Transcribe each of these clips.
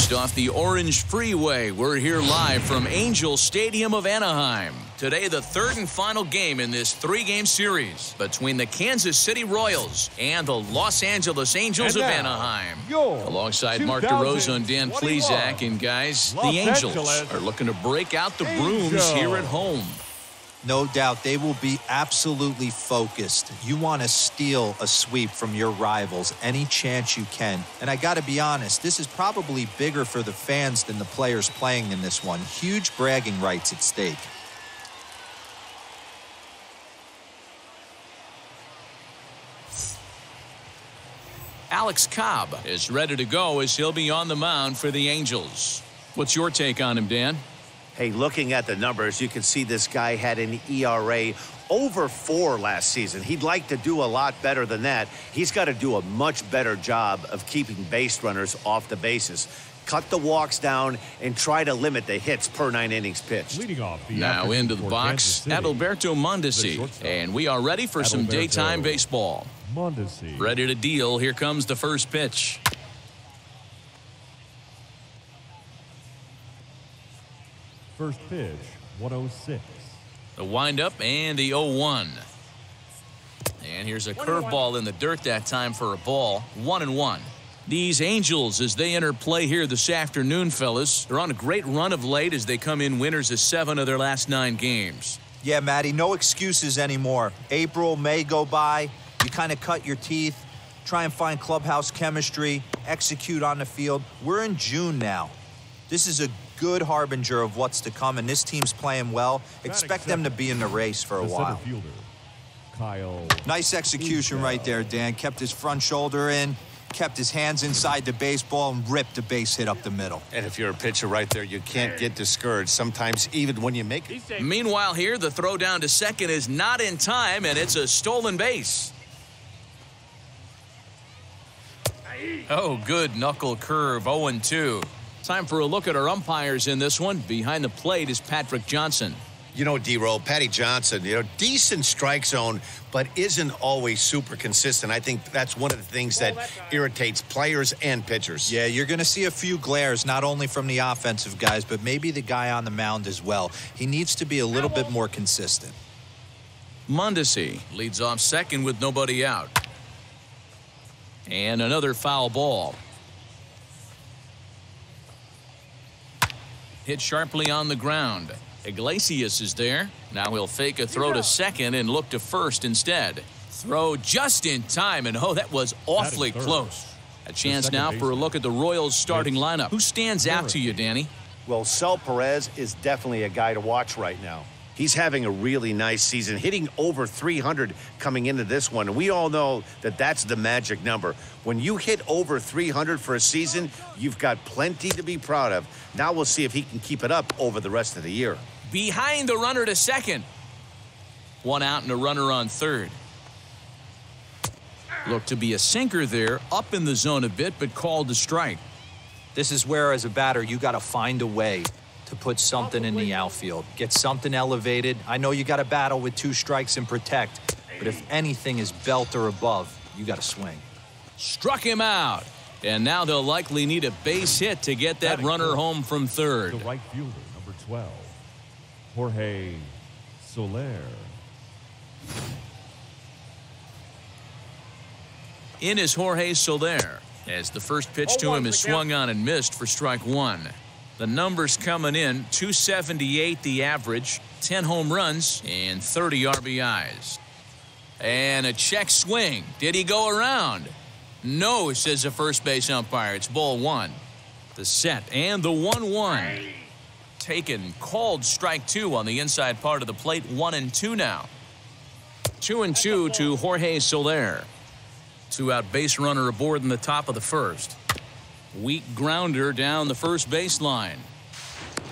Just off the Orange Freeway, we're here live from Angel Stadium of Anaheim. Today, the third and final game in this three-game series between the Kansas City Royals and the Los Angeles Angels of Anaheim. Alongside Mark DeRosa and Dan Plesac, and guys, the Angels are looking to break out the brooms here at home. No doubt they will be absolutely focused. You want to steal a sweep from your rivals any chance you can. And I got to be honest, this is probably bigger for the fans than the players playing in this one. Huge bragging rights at stake. Alex Cobb is ready to go as he'll be on the mound for the Angels. What's your take on him, Dan? Hey, looking at the numbers, you can see this guy had an ERA over 4 last season. He'd like to do a lot better than that. He's got to do a much better job of keeping base runners off the bases. Cut the walks down and try to limit the hits per 9 innings pitched. Now into the box, Adalberto Mondesi, and we are ready for some daytime baseball. Ready to deal. Here comes the first pitch. First pitch, 106. The windup and the 0-1. And here's a curveball in the dirt that time for a ball. 1-1. These Angels, as they enter play here this afternoon, fellas, they're on a great run of late as they come in winners of 7 of their last 9 games. Yeah, Matty, no excuses anymore. April, May go by. You kind of cut your teeth, try and find clubhouse chemistry, execute on the field. We're in June now. This is a good harbinger of what's to come, and this team's playing well. Expect them to be in the race for a while. Nice execution right there, Dan. Kept his front shoulder in, kept his hands inside the baseball, and ripped a base hit up the middle. And if you're a pitcher right there, you can't get discouraged sometimes, even when you make it. Meanwhile here, the throw down to second is not in time, and it's a stolen base. Oh, good knuckle curve, 0-2. Time for a look at our umpires in this one. Behind the plate is Patrick Johnson. You know, D-Roll, Patty Johnson, decent strike zone, but isn't always super consistent. I think that's one of the things that irritates players and pitchers. Yeah, you're going to see a few glares, not only from the offensive guys, but maybe the guy on the mound as well. He needs to be a little bit more consistent. Mondesi leads off second with nobody out. And another foul ball. Hit sharply on the ground. Iglesias is there. Now he'll fake a throw to second and look to first instead. Throw just in time, and oh, that was awfully close. A chance now for a look at the Royals starting lineup. Who stands out to you, Danny? Well, Sel Perez is definitely a guy to watch right now. He's having a really nice season, hitting over 300 coming into this one. And we all know that that's the magic number. When you hit over 300 for a season, you've got plenty to be proud of. Now we'll see if he can keep it up over the rest of the year. Behind the runner to second. 1 out and a runner on third. Looked to be a sinker there, up in the zone a bit, but called to strike. This is where, as a batter, you got to find a way to put something in the outfield, get something elevated. I know you got to battle with 2 strikes and protect, but if anything is belt or above, you got to swing. Struck him out, and now they'll likely need a base hit to get that runner home from third. The right fielder, number 12, Jorge Soler. In is Jorge Soler, as the first pitch to him is swung on and missed for strike 1. The numbers coming in, 278 the average, 10 home runs, and 30 RBIs. And a check swing. Did he go around? No, says the first base umpire. It's ball 1. The set and the 1-1. Taken, called strike 2 on the inside part of the plate. 1-2 now. 2-2 to Jorge Soler. 2 out base runner aboard in the top of the first. Weak grounder down the first baseline.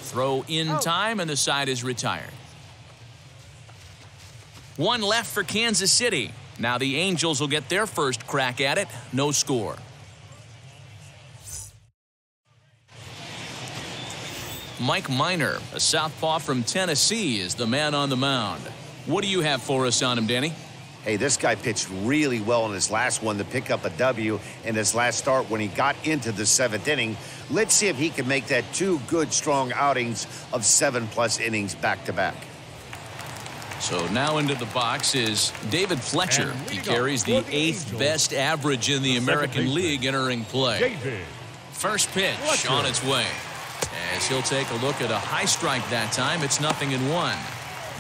Throw in time, and the side is retired. 1 left for Kansas City. Now the Angels will get their first crack at it. No score. Mike Minor, a southpaw from Tennessee, is the man on the mound. What do you have for us on him, Danny? Hey, this guy pitched really well in his last one to pick up a W in his last start when he got into the 7th inning. Let's see if he can make that 2 good, strong outings of 7+ innings back-to-back. So now into the box is David Fletcher. He carries the 8th best average in the American League entering play. First pitch on its way. As he'll take a look at a high strike that time, it's 0-1.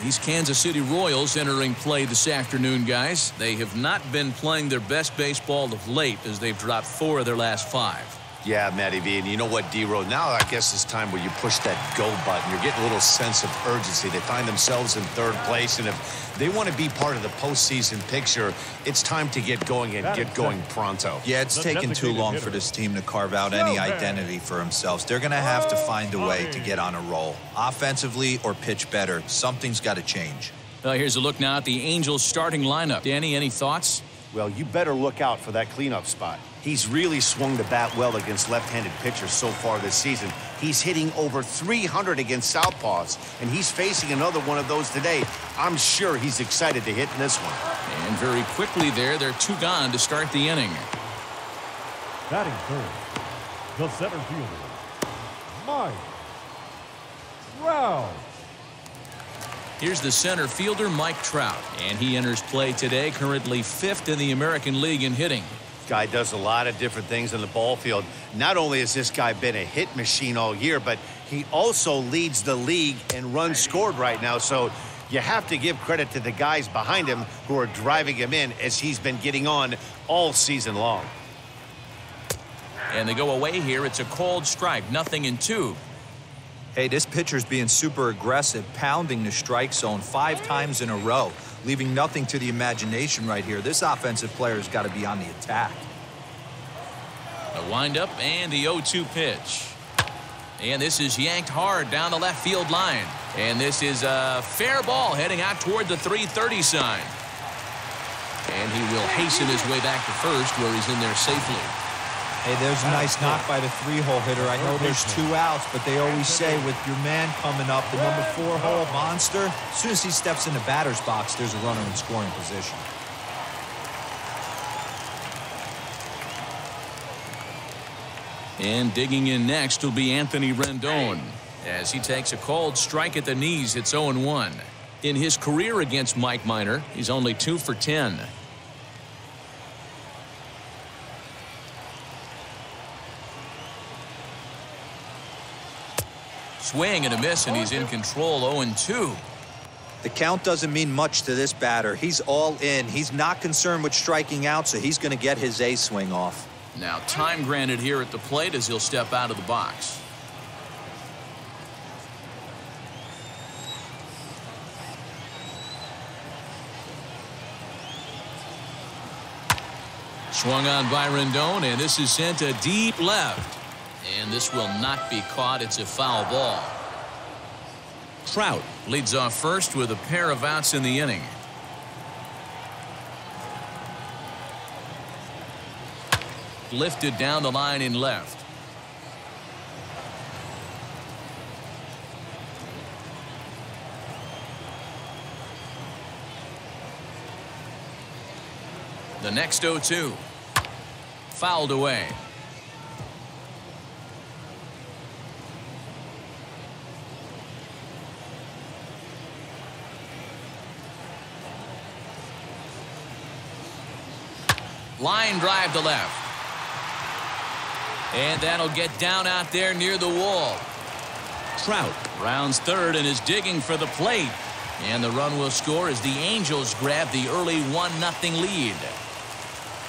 These Kansas City Royals entering play this afternoon, guys. They have not been playing their best baseball of late as they've dropped 4 of their last 5. Yeah, Matty V, and you know what, D-Row, now I guess it's time where you push that go button. You're getting a little sense of urgency. They find themselves in 3rd place, and if they want to be part of the postseason picture, it's time to get going and get going pronto. Yeah, it's taken too long for this team to carve out any identity for themselves. They're going to have to find a way to get on a roll, offensively or pitch better. Something's got to change. Well, here's a look now at the Angels starting lineup. Danny, any thoughts? Well, you better look out for that cleanup spot. He's really swung the bat well against left-handed pitchers so far this season. He's hitting over 300 against southpaws, and he's facing another one of those today. I'm sure he's excited to hit in this one. And very quickly they're 2 gone to start the inning. Batting third, the center fielder, Mike Trout. Here's the center fielder, Mike Trout, and he enters play today, currently 5th in the American League in hitting. Guy does a lot of different things in the ball field. Not only has this guy been a hit machine all year, but he also leads the league in runs scored right now. So you have to give credit to the guys behind him who are driving him in as he's been getting on all season long. And they go away here. It's a cold strike, 0-2. Hey, this pitcher's being super aggressive, pounding the strike zone 5 times in a row, leaving nothing to the imagination right here. This offensive player's got to be on the attack. A windup and the 0-2 pitch. And this is yanked hard down the left field line. And this is a fair ball heading out toward the 330 sign. And he will hasten his way back to first where he's in there safely. Hey, there's a nice knock by the 3-hole hitter. I know there's 2 outs, but they always say with your man coming up, the number 4-hole monster, as soon as he steps in the batter's box, there's a runner in scoring position. And digging in next will be Anthony Rendon. As he takes a cold strike at the knees, it's 0-1. In his career against Mike Minor, he's only 2 for 10. Swing and a miss, and he's in control, 0-2. The count doesn't mean much to this batter. He's all in. He's not concerned with striking out, so he's going to get his A swing off. Now time granted here at the plate as he'll step out of the box. Swung on by Rendon, and this is sent to deep left. And this will not be caught. It's a foul ball. Trout leads off first with a pair of outs in the inning. Lifted down the line in left. The next 0-2. Fouled away. Line drive to left. And that'll get down out there near the wall. Trout rounds third and is digging for the plate. And the run will score as the Angels grab the early 1-0 lead.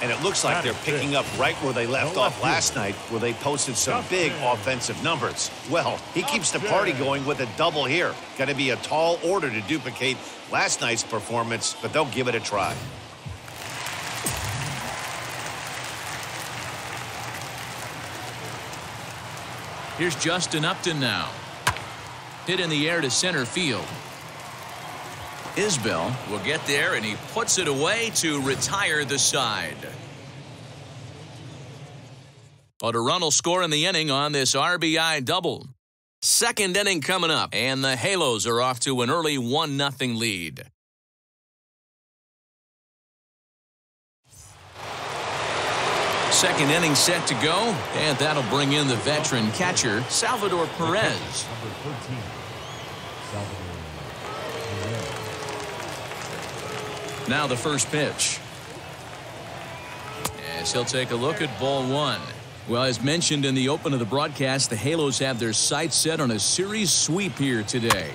And it looks like they're picking up right where they left off last night, where they posted some big offensive numbers. Well, he keeps the party going with a double here. Got to be a tall order to duplicate last night's performance, but they'll give it a try. Here's Justin Upton now. Hit in the air to center field. Isbell will get there, and he puts it away to retire the side. But a run will score in the inning on this RBI double. Second inning coming up, and the Halos are off to an early 1-0 lead. second inning set to go, and that'll bring in the veteran catcher, Salvador Perez. Number 13, Salvador Perez. Now the first pitch. As he'll take a look at ball one. Well, as mentioned in the open of the broadcast, the Halos have their sights set on a series sweep here today.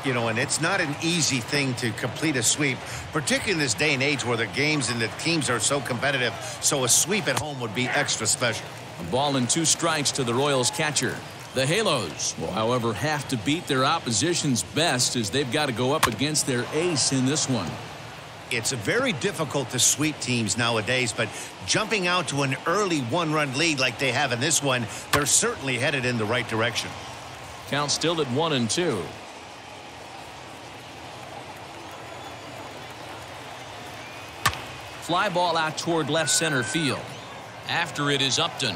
You know, and it's not an easy thing to complete a sweep, particularly in this day and age where the games and the teams are so competitive. So a sweep at home would be extra special. A ball and 2 strikes to the Royals catcher. The Halos will, however, have to beat their opposition's best as they've got to go up against their ace in this one. It's very difficult to sweep teams nowadays, but jumping out to an early 1-run lead like they have in this one, they're certainly headed in the right direction. Count still at 1-2. Fly ball out toward left center field. After it is Upton.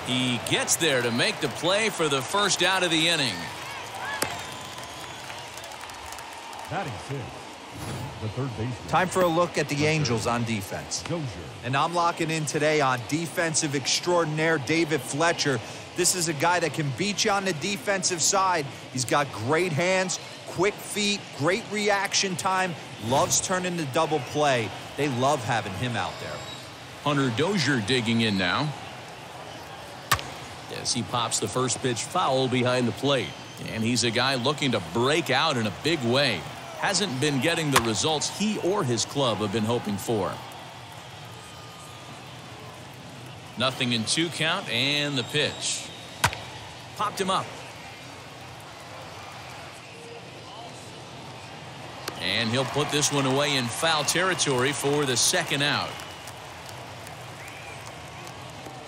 He gets there to make the play for the first out of the inning. Batting 6, the third baseman. Time for a look at the Angels on defense. Dozier. And I'm locking in today on defensive extraordinaire David Fletcher. This is a guy that can beat you on the defensive side. He's got great hands, quick feet, great reaction time, loves turning the double play. They love having him out there. Hunter Dozier digging in now. As he pops the first pitch foul behind the plate. And he's a guy looking to break out in a big way. Hasn't been getting the results he or his club have been hoping for. 0-2 count and the pitch. Popped him up. And he'll put this one away in foul territory for the second out.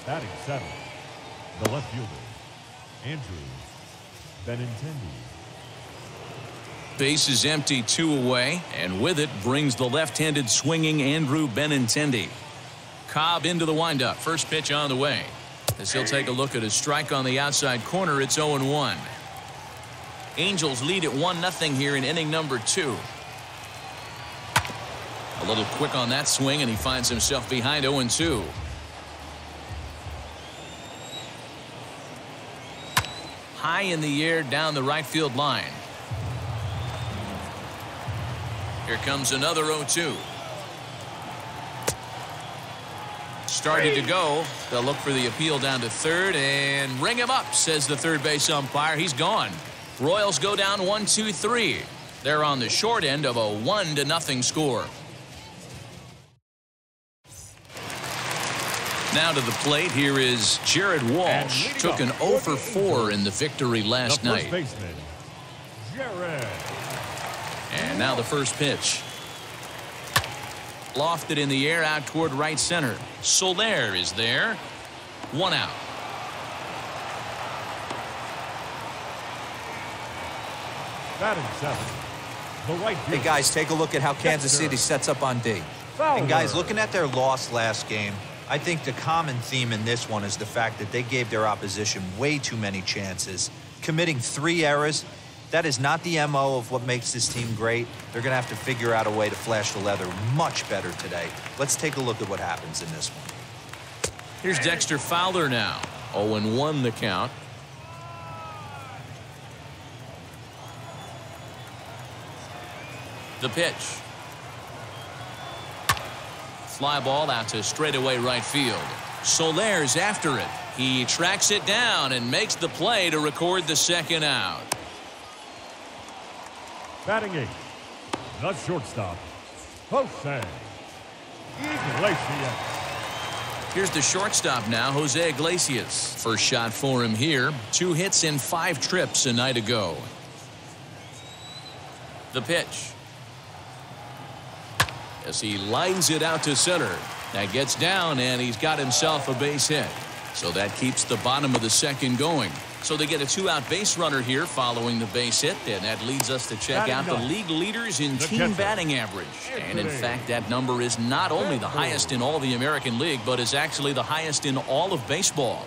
Batting 7, the left fielder, Andrew Benintendi. Base is empty, 2 away, and with it brings the left-handed swinging Andrew Benintendi. Cobb into the windup. First pitch on the way. As he'll take a look at a strike on the outside corner, it's 0-1. Angels lead at 1-0 here in inning number 2. A little quick on that swing, and he finds himself behind 0-2. High in the air down the right field line. Here comes another 0-2. Starting to go. They'll look for the appeal down to third and ring him up, says the third base umpire. He's gone. Royals go down 1-2-3. They're on the short end of a 1-0 score. Now to the plate, here is Jared Walsh. Took an 0 for 4 in the victory last night. Baseman, Jared. And now the first pitch. Lofted in the air out toward right center. Soler is there. 1 out. Batting 7, the right fielder. Hey, guys, take a look at how Kansas City sets up on D. And, guys, looking at their loss last game, I think the common theme in this one is the fact that they gave their opposition way too many chances, committing 3 errors. That is not the MO of what makes this team great. They're going to have to figure out a way to flash the leather much better today. Let's take a look at what happens in this one. Here's Dexter Fowler now. 0-1 the count. The pitch. Fly ball out to straightaway right field. Soler's after it. He tracks it down and makes the play to record the second out. Batting 8, the shortstop, Jose Iglesias. Here's the shortstop now, Jose Iglesias. First shot for him here. 2 hits in 5 trips a night ago. The pitch. As he lines it out to center. That gets down, and he's got himself a base hit. So that keeps the bottom of the second going. So they get a 2-out base runner here following the base hit, and that leads us to check out the league leaders in team batting average. And in fact, that number is not only the highest in all the American League, but is actually the highest in all of baseball.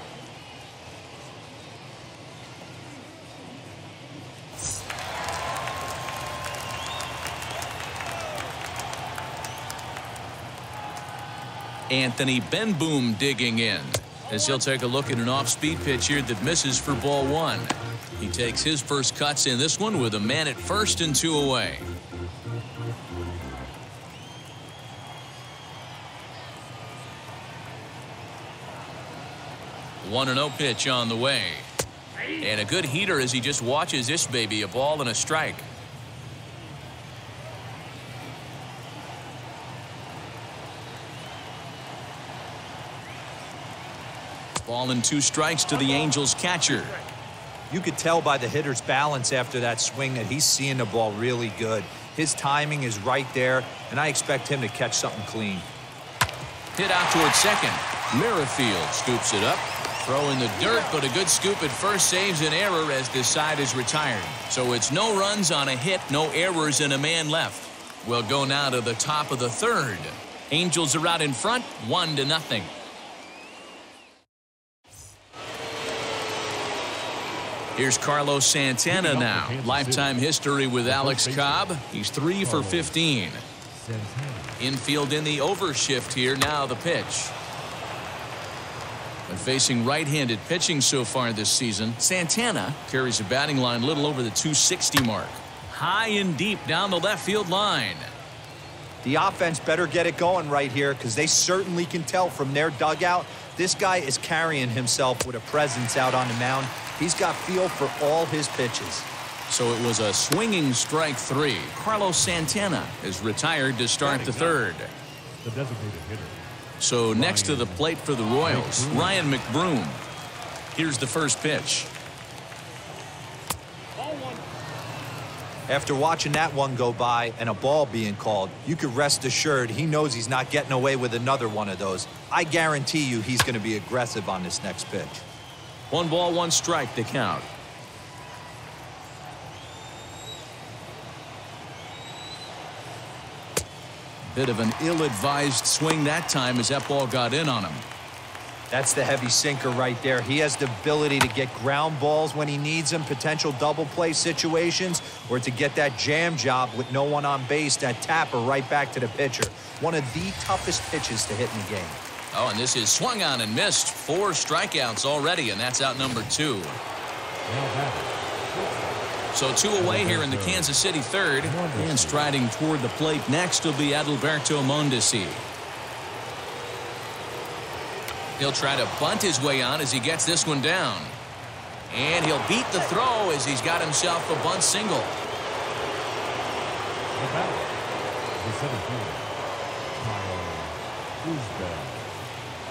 Anthony Benboom digging in, as he'll take a look at an off-speed pitch here that misses for ball one. He takes his first cuts in this one with a man at first and 2 away. One 1-0 pitch on the way. And a good heater as he just watches this baby, a ball and a strike. Ball and 2 strikes to the Angels catcher. You could tell by the hitter's balance after that swing that he's seeing the ball really good. His timing is right there, and I expect him to catch something clean. Hit out towards second. Merrifield scoops it up. Throw in the dirt, but a good scoop at first saves an error as this side is retired. So it's no runs on a hit, no errors, and a man left. We'll go now to the top of the third. Angels are out in front, 1-0. Here's Carlos Santana now. Lifetime history with Alex Cobb. He's 3 for 15. Infield in the overshift here. Now the pitch. And facing right-handed pitching so far this season, Santana carries a batting line a little over the 260 mark. High and deep down the left field line. The offense better get it going right here, because they certainly can tell from their dugout this guy is carrying himself with a presence out on the mound. He's got feel for all his pitches. So it was a swinging strike 3. Carlos Santana is retired to start the third. The designated hitter. So next to the plate for the Royals, Ryan McBroom. Here's the first pitch. After watching that one go by and a ball being called, you could rest assured he knows he's not getting away with another one of those. I guarantee you he's going to be aggressive on this next pitch. 1 ball, 1 strike to count. Bit of an ill-advised swing that time as that ball got in on him. That's the heavy sinker right there. He has the ability to get ground balls when he needs them, potential double play situations, or to get that jam job with no one on base, that tapper right back to the pitcher. One of the toughest pitches to hit in the game. Oh, and this is swung on and missed. 4 strikeouts already, and that's out number 2. So 2 away here in the Kansas City third. And striding toward the plate next will be Adalberto Mondesi. He'll try to bunt his way on as he gets this one down. And he'll beat the throw as he's got himself a bunt single.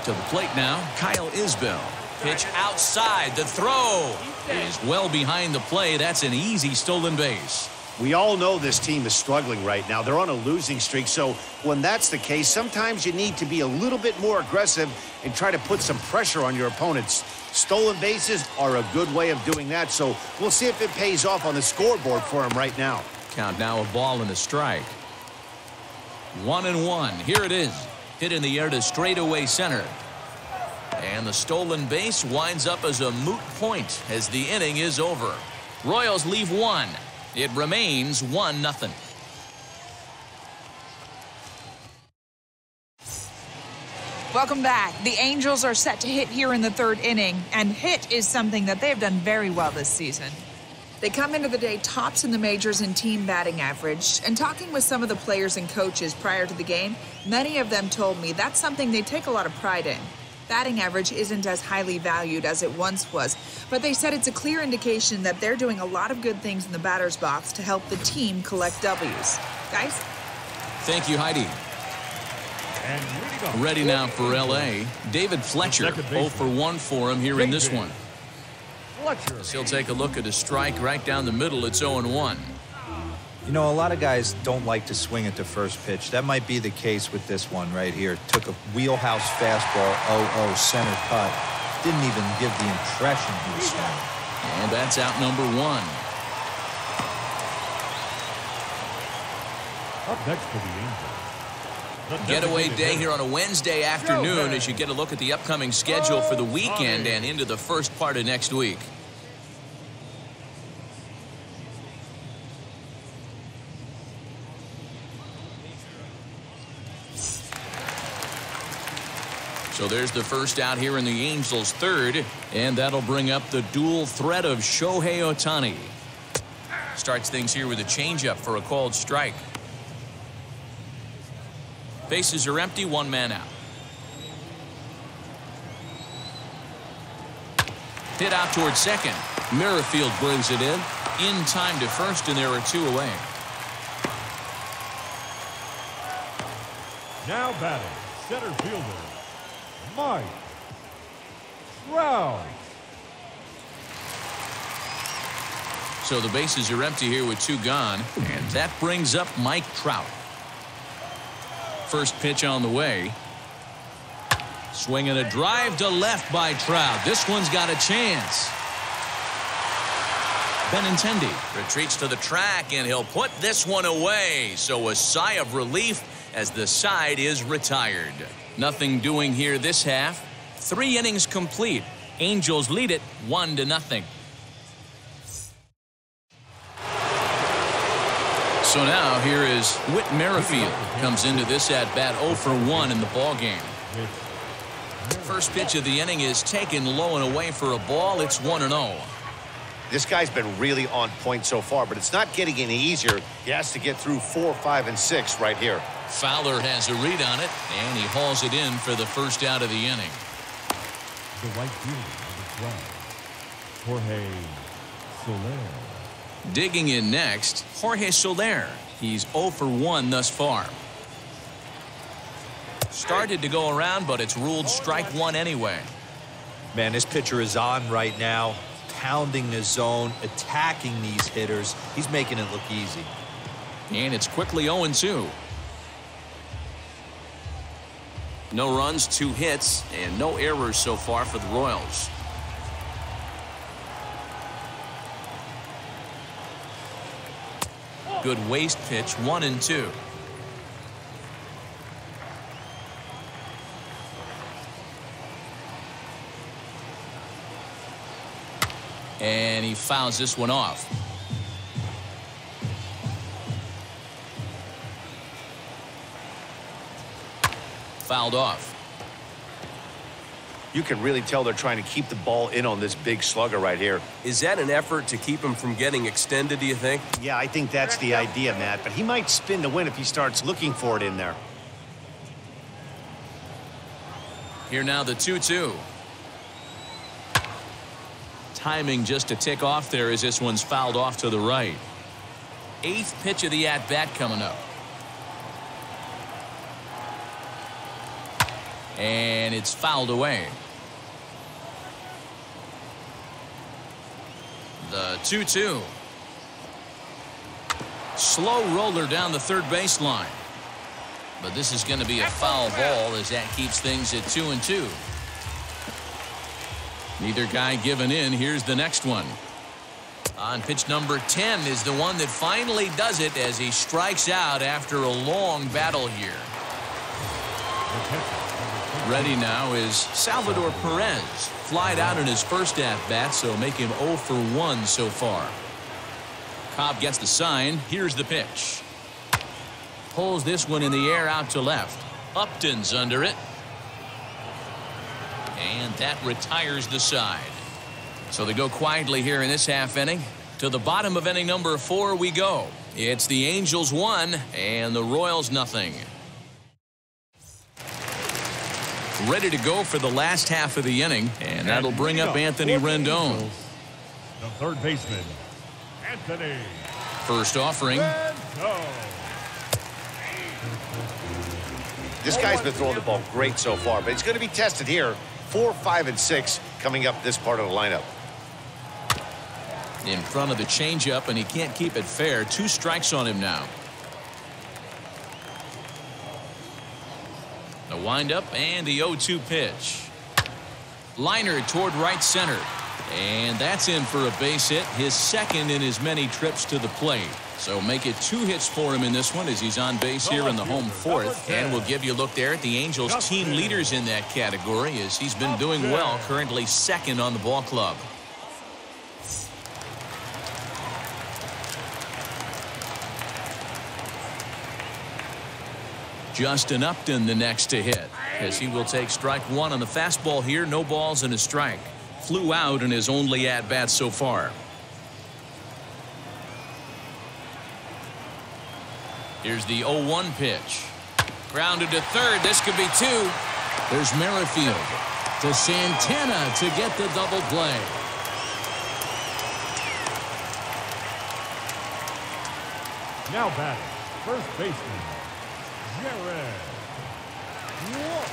To the plate now, Kyle Isbell. Pitch outside. The throw is well behind the play. That's an easy stolen base. We all know this team is struggling right now. They're on a losing streak, so when that's the case, sometimes you need to be a little bit more aggressive and try to put some pressure on your opponents. Stolen bases are a good way of doing that, so we'll see if it pays off on the scoreboard for him right now. Count now, a ball and a strike. 1-1. Here it is. Hit in the air to straightaway center. And the stolen base winds up as a moot point as the inning is over. Royals leave 1. It remains 1-0. Welcome back. The Angels are set to hit here in the third inning, and hit is something that they've done very well this season. They come into the day tops in the majors in team batting average, and talking with some of the players and coaches prior to the game, many of them told me that's something they take a lot of pride in. Batting average isn't as highly valued as it once was, but they said it's a clear indication that they're doing a lot of good things in the batter's box to help the team collect W's. Guys? Thank you, Heidi. And ready now for L.A. David Fletcher, 0 for 1 for him here in this one. He'll take a look at a strike right down the middle. It's 0-1. You know, a lot of guys don't like to swing at the first pitch. That might be the case with this one right here. Took a wheelhouse fastball, 0-0 center cut. Didn't even give the impression he was swinging. And that's out number 1. Up next for the Angels. Getaway day here on a Wednesday afternoon as you get a look at the upcoming schedule for the weekend and into the first part of next week. So there's the first out here in the Angels' third, and that'll bring up the dual threat of Shohei Ohtani. Starts things here with a changeup for a called strike. Bases are empty, one man out. Hit out towards second. Merrifield brings it in time to first, and there are two away. Now batting, center fielder, Mike Trout. So the bases are empty here with two gone, and that brings up Mike Trout. First pitch on the way. Swinging a drive to left by Trout. This one's got a chance. Benintendi retreats to the track, and he'll put this one away. So a sigh of relief as the side is retired. Nothing doing here this half. 3 innings complete. Angels lead it 1-0. So now here is Whit Merrifield. Comes into this at bat 0 for 1 in the ballgame. First pitch of the inning is taken low and away for a ball. It's 1-0. This guy's been really on point so far, but it's not getting any easier. He has to get through 4, 5, and 6 right here. Fowler has a read on it, and he hauls it in for the first out of the inning. The right fielder, number 12, Jorge Soler. Digging in next, Jorge Soler. He's 0 for 1 thus far. Started to go around, but it's ruled strike one anyway. Man, this pitcher is on right now, pounding the zone, attacking these hitters. He's making it look easy. And it's quickly 0-2. No runs, 2 hits, and no errors so far for the Royals. Good waste pitch, 1-2. And he fouls this one off. Fouled off. You can really tell they're trying to keep the ball in on this big slugger right here. Is that an effort to keep him from getting extended, do you think? Yeah, I think that's the idea, Matt, but he might spin to win if he starts looking for it in there. Here now the 2-2. Timing just to tick off there as this one's fouled off to the right. 8th pitch of the at-bat coming up. And it's fouled away. The 2-2. Slow roller down the third baseline. But this is going to be a foul ball as that keeps things at 2-2. Neither guy giving in. Here's the next one. On pitch number 10 is the one that finally does it as he strikes out after a long battle here. Ready now is Salvador Perez. Flied out in his first at-bat, so make him 0 for 1 so far. Cobb gets the sign. Here's the pitch. Pulls this one in the air out to left. Upton's under it. And that retires the side. So they go quietly here in this half inning. To the bottom of inning number 4 we go. It's the Angels 1 and the Royals nothing. Ready to go for the last half of the inning, and that'll bring up Anthony Rendon. The third baseman, Anthony. First offering. This guy's been throwing the ball great so far, but he's going to be tested here. 4, 5, and 6 coming up this part of the lineup. In front of the changeup, and he can't keep it fair. 2 strikes on him now. The windup and the 0-2 pitch. Liner toward right center. And that's in for a base hit, his second in as many trips to the plate. So make it 2 hits for him in this one as he's on base here in the home 4th. And we'll give you a look there at the Angels team leaders in that category as he's been doing well, currently 2nd on the ball club. Justin Upton the next to hit. as he will take strike one on the fastball here. No balls and a strike. Flew out in his only at-bat so far. Here's the 0-1 pitch. Grounded to third. This could be two. There's Merrifield to Santana to get the double play. Now batting, first baseman, Jared Walsh.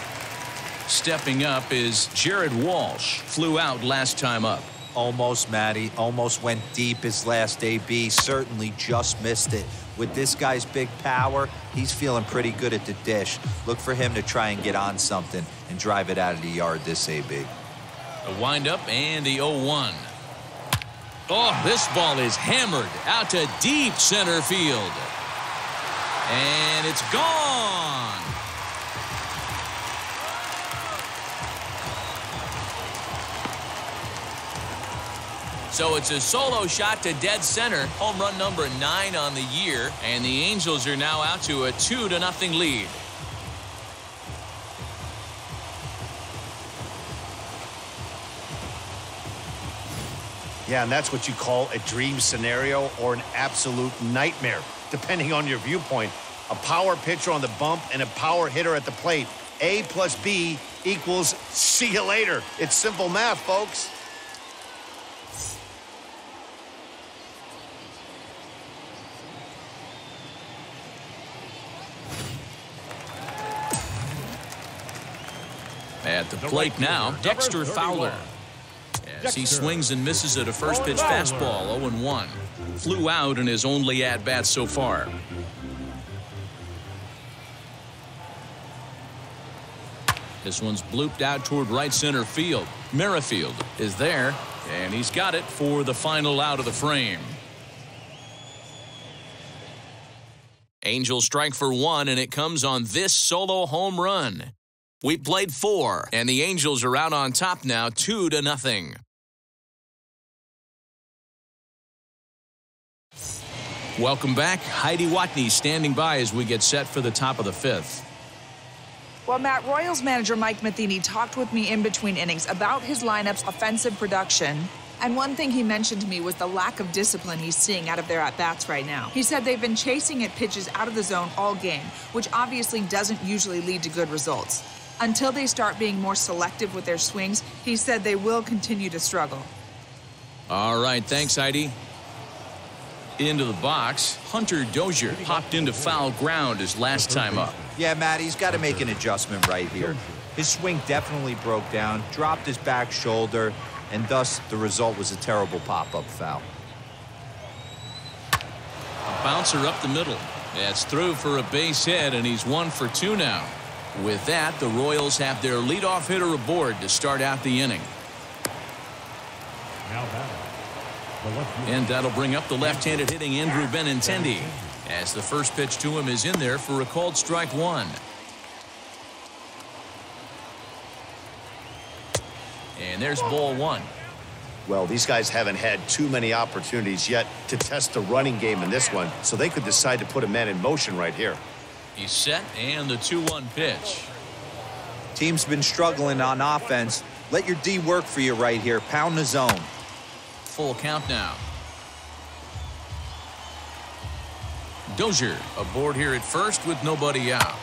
Stepping up is Jared Walsh. Flew out last time up. Almost, Matty. Almost went deep his last AB. Certainly just missed it. With this guy's big power, he's feeling pretty good at the dish. Look for him to try and get on something and drive it out of the yard this AB. The windup and the 0-1. Oh, this ball is hammered out to deep center field. And it's gone. So it's a solo shot to dead center. Home run number 9 on the year. And the Angels are now out to a 2-0 lead. Yeah, and that's what you call a dream scenario or an absolute nightmare, depending on your viewpoint. A power pitcher on the bump and a power hitter at the plate. A plus B equals see you later. It's simple math, folks. At the plate now, Dexter Fowler. As he swings and misses at a first pitch fastball, 0-1. Flew out in his only at-bat so far. This one's blooped out toward right center field. Merrifield is there, and he's got it for the final out of the frame. Angels strike for 1, and it comes on this solo home run. We played 4, and the Angels are out on top now, 2-0. Welcome back. Heidi Watney standing by as we get set for the top of the 5th. Well, Matt, Royals manager Mike Matheny talked with me in between innings about his lineup's offensive production. And one thing he mentioned to me was the lack of discipline he's seeing out of their at-bats right now. He said they've been chasing at pitches out of the zone all game, which obviously doesn't usually lead to good results. Until they start being more selective with their swings, he said they will continue to struggle. All right, thanks, Heidi. Into the box, Hunter Dozier popped into foul ground his last time up. Yeah, Matt, he's got to make an adjustment right here. His swing definitely broke down, dropped his back shoulder, and thus the result was a terrible pop-up foul. A bouncer up the middle. That's through for a base hit, and he's 1 for 2 now. With that, the Royals have their leadoff hitter aboard to start out the inning. Now batting, the left field. And that'll bring up the left-handed hitting Andrew Benintendi, as the first pitch to him is in there for a called strike 1. And there's ball 1. Well, these guys haven't had too many opportunities yet to test the running game in this one, so they could decide to put a man in motion right here. He's set, and the 2-1 pitch. Team's been struggling on offense. Let your D work for you right here. Pound the zone. Full count now. Dozier aboard here at first with nobody out.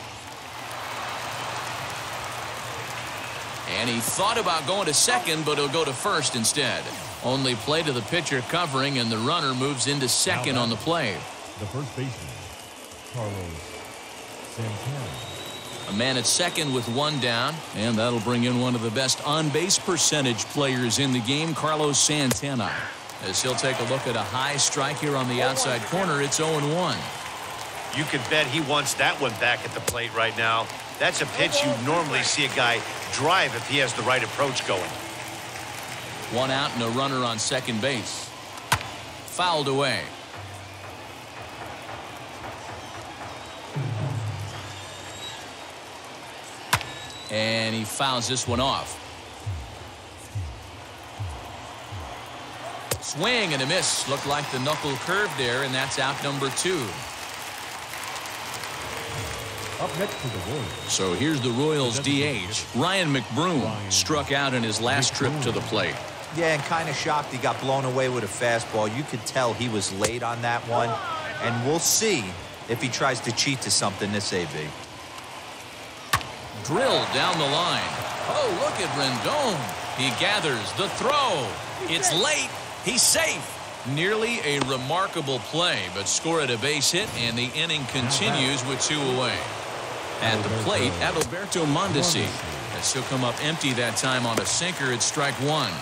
And he thought about going to second, but he'll go to first instead. Only play to the pitcher covering, and the runner moves into second on the play. The first baseman, Carlos Santana. A man at second with 1 down, and that'll bring in one of the best on-base percentage players in the game, Carlos Santana. As he'll take a look at a high strike here on the outside corner, it's 0-1. You could bet he wants that one back at the plate right now. That's a pitch you normally see a guy drive if he has the right approach going. 1 out and a runner on second base. Fouled away. And he fouls this one off. Swing and a miss. Looked like the knuckle curve there, and that's out number 2. Up next to the Royals. So here's the Royals DH. Ryan McBroom struck out in his last trip to the plate. Yeah, and kind of shocked he got blown away with a fastball. You could tell he was late on that one. And we'll see if he tries to cheat to something this AB. Drilled down the line. Oh, look at Rendon. He gathers the throw. It's late. He's safe. Nearly a remarkable play, but score at a base hit, and the inning continues with 2 away. At the plate, Adalberto Mondesi. As he'll come up empty that time on a sinker at strike 1.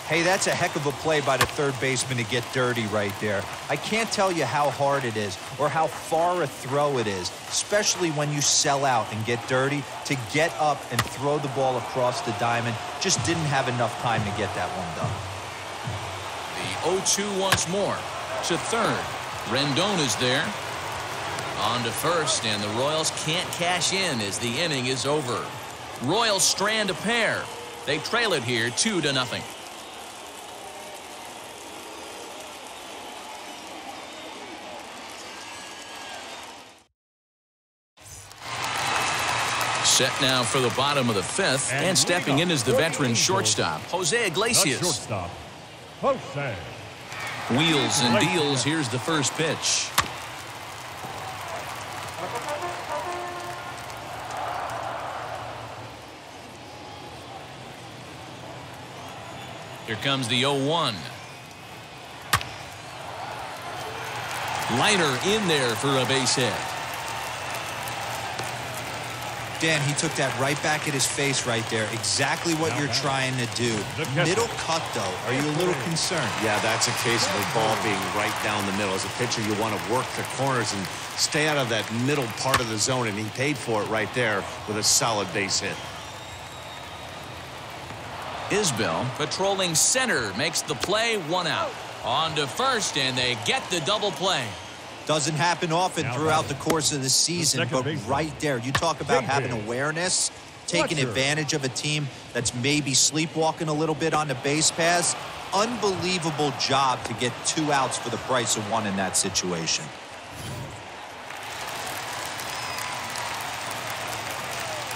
Hey, that's a heck of a play by the third baseman to get dirty right there. I can't tell you how hard it is or how far a throw it is, especially when you sell out and get dirty, to get up and throw the ball across the diamond. Just didn't have enough time to get that one done. The 0-2 once more. To third. Rendon is there. On to first, and the Royals can't cash in as the inning is over. Royals strand a pair. They trail it here 2-0. Set now for the bottom of the 5th, and stepping in is the veteran shortstop, Jose Iglesias. Shortstop, Jose. Wheels and deals. Here's the first pitch. Here comes the 0-1. Liner in there for a base hit. Dan, he took that right back at his face right there. Exactly what you're trying to do. Middle cut, though. Are you a little concerned? Yeah, that's a case of a ball being right down the middle. As a pitcher, you want to work the corners and stay out of that middle part of the zone, and he paid for it right there with a solid base hit. Isbell patrolling center makes the play, 1 out. On to first, and they get the double play. Doesn't happen often throughout the course of the season, but right there, you talk about having awareness, taking advantage of a team that's maybe sleepwalking a little bit on the base pass. Unbelievable job to get 2 outs for the price of 1 in that situation.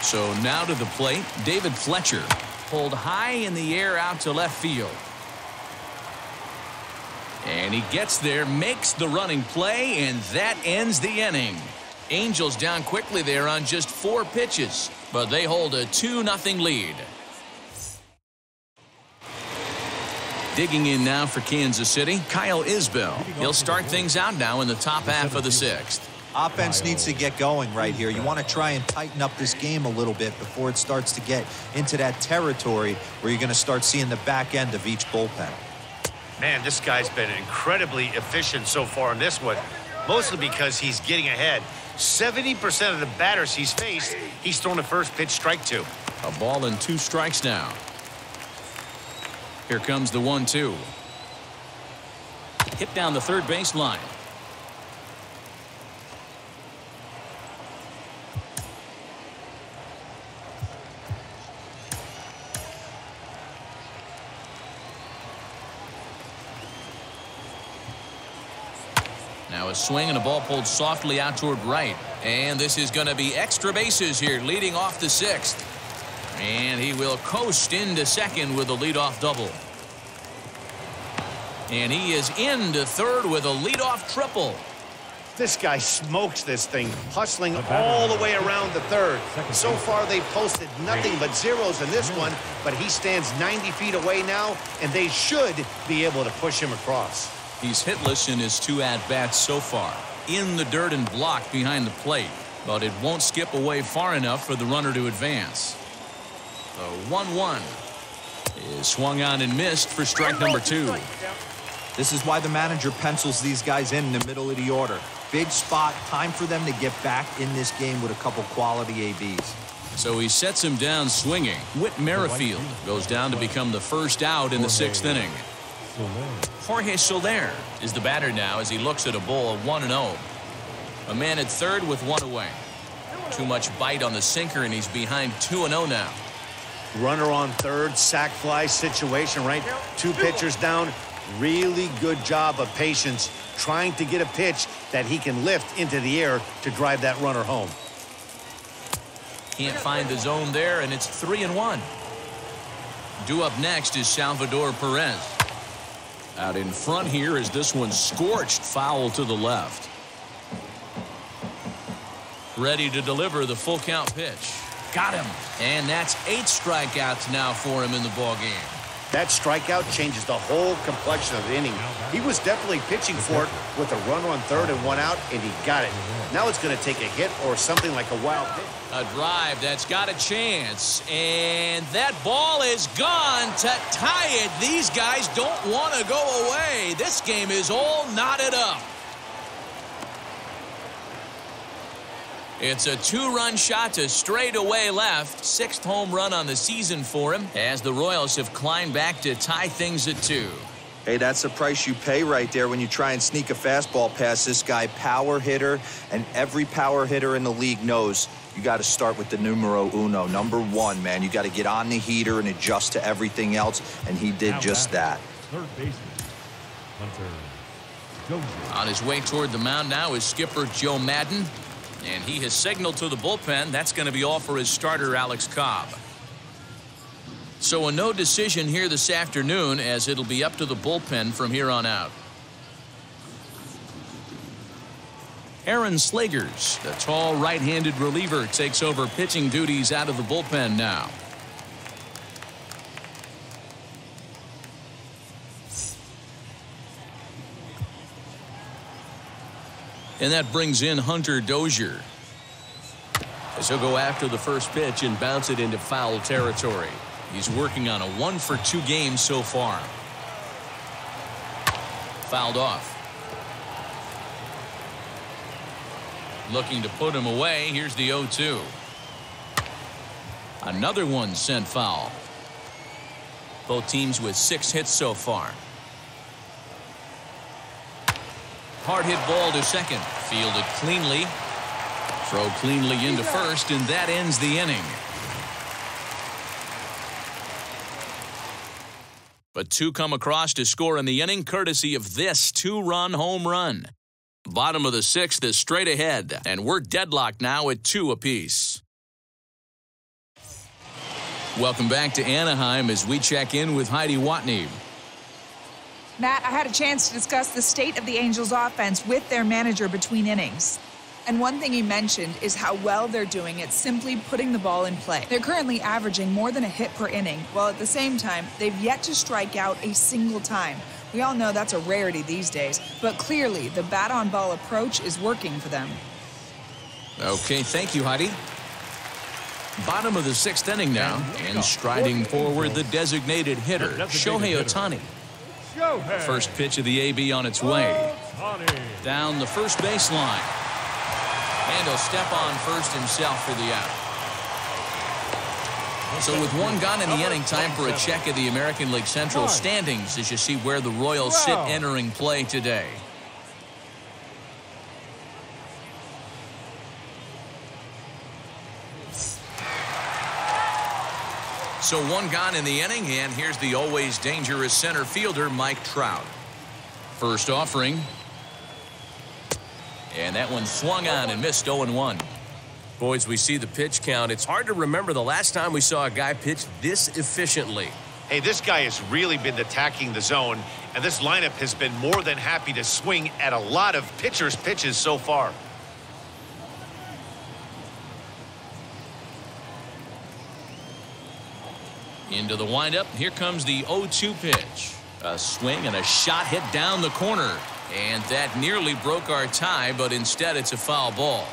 So now to the plate, David Fletcher. Pulled high in the air out to left field. And he gets there, makes the running play, and that ends the inning. Angels down quickly there on just 4 pitches, but they hold a 2-0 lead. Digging in now for Kansas City, Kyle Isbell. He'll start things out now in the top half of the 6th. Offense needs to get going right here. You want to try and tighten up this game a little bit before it starts to get into that territory where you're going to start seeing the back end of each bullpen. Man, this guy's been incredibly efficient so far in this one, mostly because he's getting ahead. 70% of the batters he's faced, he's thrown a first pitch strike to. A ball and 2 strikes now. Here comes the 1-2. Hit down the third baseline. Now a swing and a ball pulled softly out toward right. And this is going to be extra bases here leading off the 6th. And he will coast into second with a leadoff double. And he is into third with a leadoff triple. This guy smokes this thing, hustling all the way around the third. So far, they've posted nothing but zeros in this one, but he stands 90 feet away now, and they should be able to push him across. He's hitless in his 2 at-bats so far. In the dirt and blocked behind the plate, but it won't skip away far enough for the runner to advance. The 1-1 is swung on and missed for strike number 2. This is why the manager pencils these guys in the middle of the order. Big spot, time for them to get back in this game with a couple quality ABs. So he sets him down swinging. Whit Merrifield goes down to become the first out in the 6th inning. Jorge Soler is the batter now as he looks at a ball of 1-0. A man at third with 1 away. Too much bite on the sinker, and he's behind 2-0 now. Runner on third, sac fly situation, right? 2 pitchers down. Really good job of patience, trying to get a pitch that he can lift into the air to drive that runner home. Can't find the zone there, and it's 3-1. Due up next is Salvador Perez. Out in front here is this one scorched foul to the left. Ready to deliver the full count pitch. Got him. And that's 8 strikeouts now for him in the ballgame. That strikeout changes the whole complexion of the inning. He was definitely pitching for it with a runner on third and 1 out, and he got it. Now it's going to take a hit or something like a wild pitch. A drive that's got a chance, and that ball is gone to tie it. These guys don't want to go away. This game is all knotted up. It's a 2-run shot to straightaway left. 6th home run on the season for him as the Royals have climbed back to tie things at 2. Hey, that's the price you pay right there when you try and sneak a fastball past this guy. Power hitter, and every power hitter in the league knows you got to start with the numero uno, number 1, man. You got to get on the heater and adjust to everything else, and he did just that. Third baseman, Hunter Dozier. On his way toward the mound now is skipper Joe Madden. And he has signaled to the bullpen. That's going to be all for his starter, Alex Cobb. So a no decision here this afternoon, as it'll be up to the bullpen from here on out. Aaron Slegers, the tall right-handed reliever, takes over pitching duties out of the bullpen now. And that brings in Hunter Dozier, as he'll go after the first pitch and bounce it into foul territory. He's working on a 1-for-2 game so far. Fouled off. Looking to put him away. Here's the 0-2. Another one sent foul. Both teams with 6 hits so far. Hard hit ball to second. Fielded cleanly. Throw cleanly into first, and that ends the inning. But 2 come across to score in the inning, courtesy of this 2-run home run. Bottom of the 6th is straight ahead, and we're deadlocked now at 2 apiece. Welcome back to Anaheim as we check in with Heidi Watney. Matt, I had a chance to discuss the state of the Angels offense with their manager between innings. And one thing he mentioned is how well they're doing at simply putting the ball in play. They're currently averaging more than a hit per inning, while at the same time, they've yet to strike out a single time. We all know that's a rarity these days, but clearly the bat-on-ball approach is working for them. Okay, thank you, Heidi. Bottom of the 6th inning now, and striding forward the designated hitter, Shohei Ohtani. First pitch of the AB on its way. Down the first baseline. And he'll step on first himself for the out. So with 1 gone in the inning, time for a check of the American League Central standings as you see where the Royals sit entering play today. So 1 gone in the inning, and here's the always dangerous center fielder, Mike Trout. First offering. And that one swung on and missed 0-1. Boys, we see the pitch count. It's hard to remember the last time we saw a guy pitch this efficiently. Hey, this guy has really been attacking the zone, and this lineup has been more than happy to swing at a lot of pitchers' pitches so far. Into the windup. Here comes the 0-2 pitch. A swing and a shot hit down the corner. And that nearly broke our tie, but instead it's a foul ball.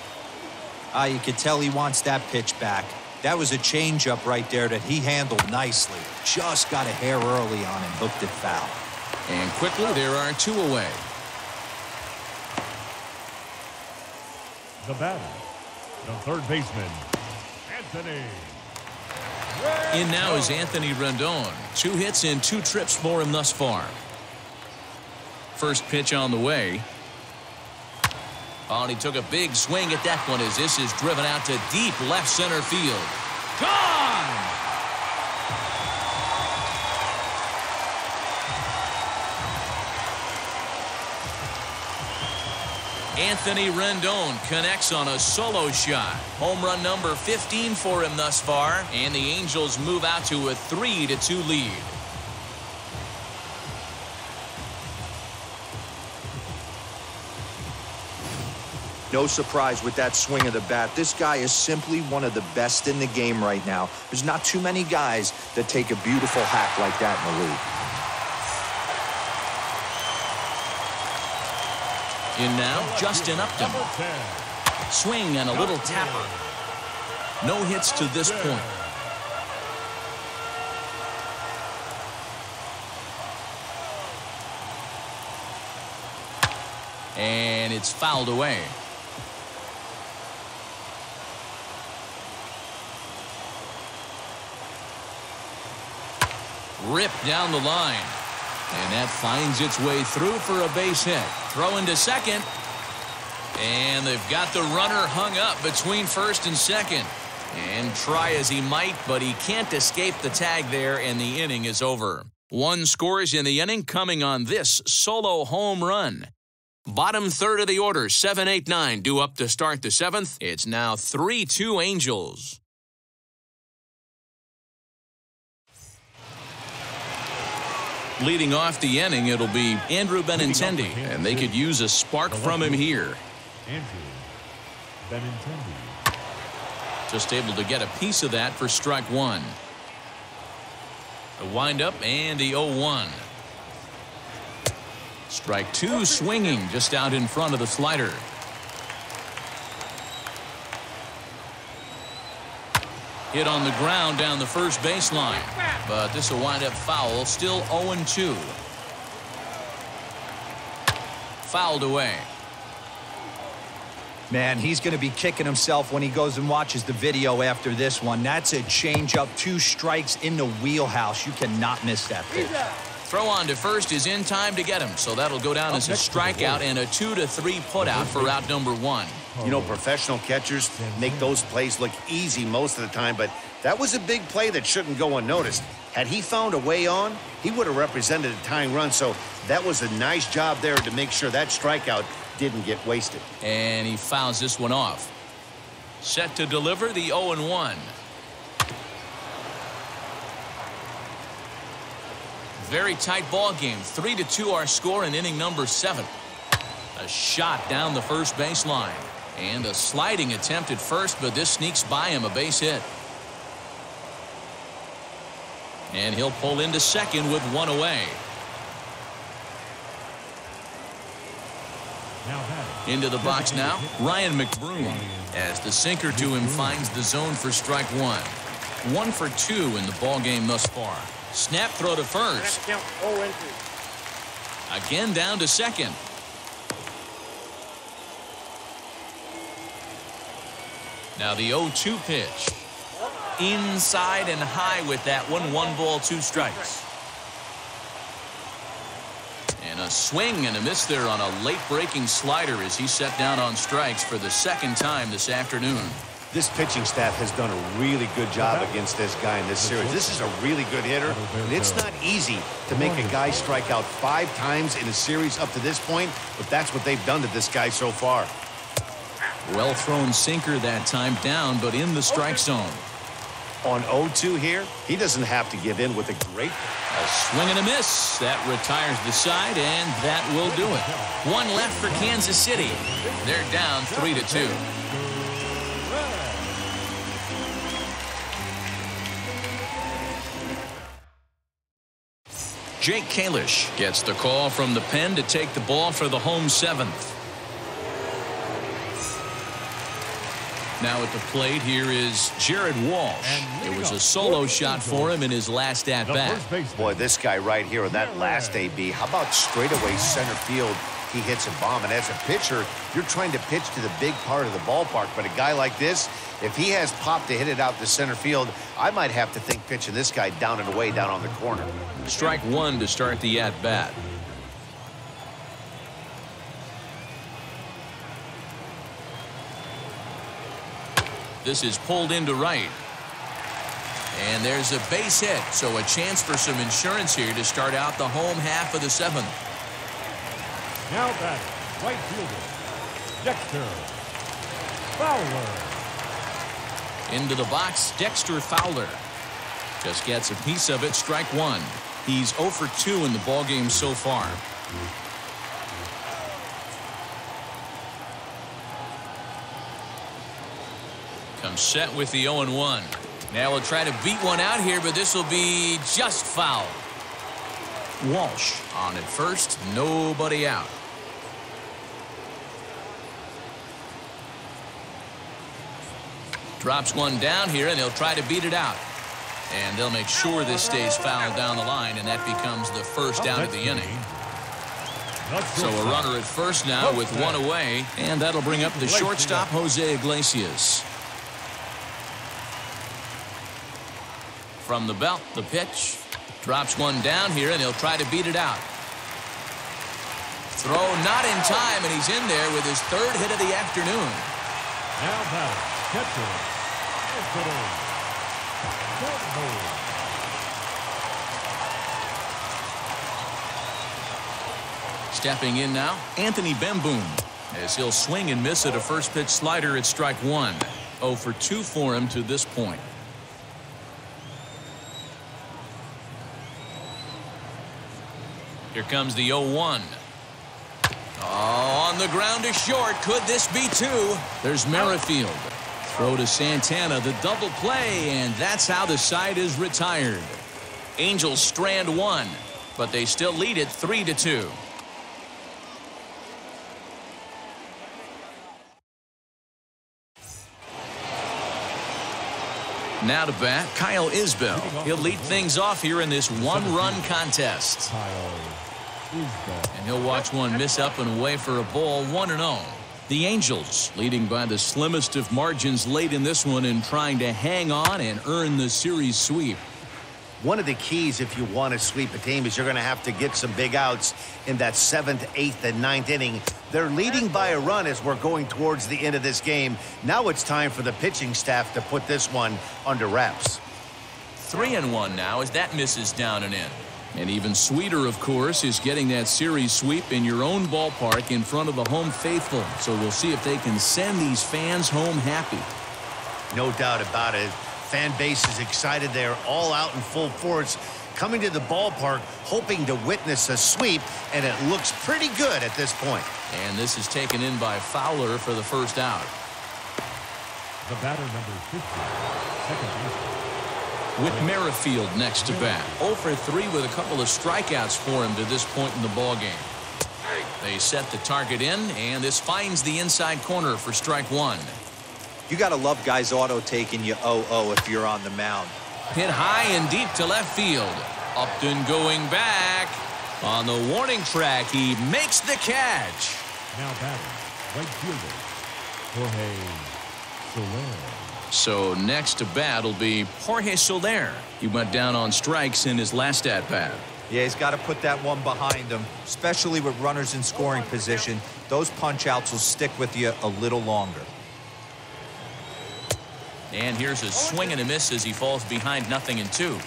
You could tell he wants that pitch back. That was a changeup right there that he handled nicely. Just got a hair early on and hooked it foul. And quickly there are 2 away. The batter, the third baseman, Anthony. In now is Anthony Rendon. 2 hits and 2 trips for him thus far. First pitch on the way. Oh, and he took a big swing at that one as this is driven out to deep left center field. Gone! Anthony Rendon connects on a solo shot. Home run number 15 for him thus far, and the Angels move out to a 3-2 lead. No surprise with that swing of the bat. This guy is simply one of the best in the game right now. There's not too many guys that take a beautiful hack like that in the league. In now, Justin Upton. Swing and a little tapper. No hits to this point. And it's fouled away. Ripped down the line. And that finds its way through for a base hit. Throw into second. And they've got the runner hung up between first and second. And try as he might, but he can't escape the tag there, and the inning is over. One scores in the inning coming on this solo home run. Bottom third of the order, 7, 8, 9 due up to start the seventh. It's now 3-2 Angels. Leading off the inning, it'll be Andrew Benintendi, and they could use a spark from him here. Andrew Benintendi. Just able to get a piece of that for strike one. The windup and the 0-1. Strike two swinging just out in front of the slider. Hit on the ground down the first baseline. But this will wind up foul. Still 0-2. Fouled away. Man, he's going to be kicking himself when he goes and watches the video after this one. That's a changeup, 2 strikes in the wheelhouse. You cannot miss that pitch. Throw on to first is in time to get him, so that'll go down as a strikeout and a 2-3 putout for out number 1. You know, professional catchers make those plays look easy most of the time, but that was a big play that shouldn't go unnoticed. Had he found a way on, he would have represented a tying run, so that was a nice job there to make sure that strikeout didn't get wasted. And he fouls this one off. Set to deliver the 0-1. Very tight ball game. 3-2 our score in inning number 7. A shot down the first baseline. And a sliding attempt at first, but this sneaks by him, a base hit. And he'll pull into second with 1 away. Into the box now, Ryan McBroom, as the sinker to him finds the zone for strike 1. 1 for 2 in the ball game thus far. Snap throw to first. Again down to second. Now the 0-2 pitch. Inside and high with that one. 1 ball, 2 strikes. And a swing and a miss there on a late breaking slider as he set down on strikes for the second time this afternoon. This pitching staff has done a really good job against this guy in this series. This is a really good hitter, and it's not easy to make a guy strike out 5 times in a series up to this point, but that's what they've done to this guy so far. Well thrown sinker that time down, but in the strike zone. On 0-2 here, he doesn't have to give in with a great... A swing and a miss. That retires the side, and that will do it. 1 left for Kansas City. They're down 3-2. Jake Kalish gets the call from the pen to take the ball for the home 7th. Now at the plate here is Jared Walsh. It was a solo shot for him in his last at-bat. Boy, this guy right here on that last AB, how about straightaway center field? He hits a bomb, and as a pitcher, you're trying to pitch to the big part of the ballpark, but a guy like this, if he has pop to hit it out to center field, I might have to think pitching this guy down and away down on the corner. Strike 1 to start the at-bat. This is pulled into right. And there's a base hit, so a chance for some insurance here to start out the home half of the 7th. Now batting, right fielder, Dexter Fowler. Into the box, Dexter Fowler. Just gets a piece of it, strike one. He's 0 for 2 in the ballgame so far. Comes set with the 0-1. Now we'll try to beat one out here, but this will be just foul. Walsh on at first, nobody out. Drops one down here, and they'll try to beat it out. And they'll make sure this stays fouled down the line, and that becomes the first down of the inning. So a runner at first now with one away, and that'll bring up the shortstop, Jose Iglesias. From the belt, the pitch. Drops one down here, and he'll try to beat it out. Throw not in time, and he's in there with his third hit of the afternoon. Now batter, catcher. Stepping in now, Anthony Bemboom, as he'll swing and miss at a first pitch slider at strike one. 0 for 2 for him to this point. Here comes the 0-1. Oh, on the ground to short. Could this be two? There's Merrifield. Throw to Santana, the double play, and that's how the side is retired. Angels strand one, but they still lead it 3-2. Now to bat, Kyle Isbell. He'll lead things off here in this one-run contest. And he'll watch one miss up and away for a ball, 1-0. The Angels leading by the slimmest of margins late in this one and trying to hang on and earn the series sweep. One of the keys if you want to sweep a team is you're going to have to get some big outs in that 7th, 8th, and 9th inning. They're leading by a run as we're going towards the end of this game. Now it's time for the pitching staff to put this one under wraps. 3-1 now as that misses down and in. And even sweeter, of course, is getting that series sweep in your own ballpark in front of the home faithful. So we'll see if they can send these fans home happy. No doubt about it. Fan base is excited. They're all out in full force, coming to the ballpark, hoping to witness a sweep, and it looks pretty good at this point. And this is taken in by Fowler for the first out. The batter, number 50, second baseman. With Merrifield next to bat. 0 for 3 with a couple of strikeouts for him to this point in the ballgame. They set the target in, and this finds the inside corner for strike one. You got to love guys auto-taking you 0-0 if you're on the mound. Hit high and deep to left field. Upton going back. On the warning track, he makes the catch. Now batting, right fielder, Jorge Soler. So next to bat will be Jorge Soler. He went down on strikes in his last at-bat. Yeah, he's got to put that one behind him, especially with runners in scoring position. Those punch-outs will stick with you a little longer. And here's a swing and a miss as he falls behind 0-2.